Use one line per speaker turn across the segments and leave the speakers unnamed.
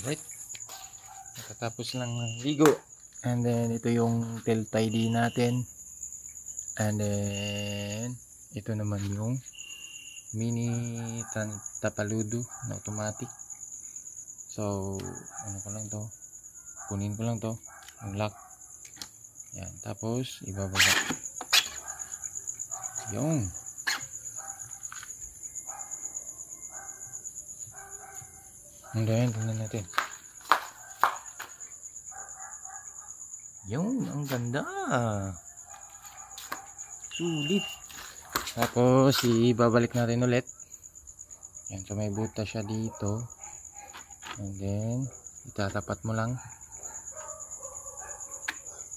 Alright. Nakatapos lang ng ligo. And then, ito yung tail tidy natin. And then, ito naman yung mini tapaludo na automatic. So, ano ko lang to. Kunin ko lang to. Ang lock. Yan. Tapos, ibababa. Yung. And then, tingnan natin. Yung, ang ganda. Sulit. Tapos, ibabalik natin ulit. Yan. So, may butas siya dito. And then, itatapat mo lang.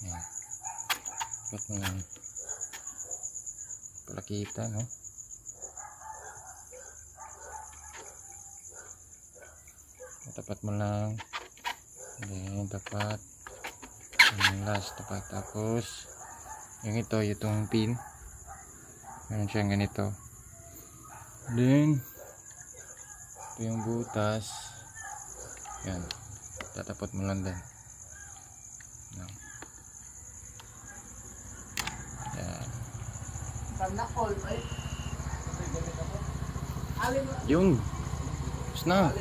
Yan. Tapat mo lang. Palakita, no? Tapat mo lang. And then, tapat. Yung last, tapat. Tapos, yung ito, itong pin. Meron siyang ganito. Then, ito yung butas. Yan. Tatapat mo lang din. Yan. Yan. Yung. Tapos na.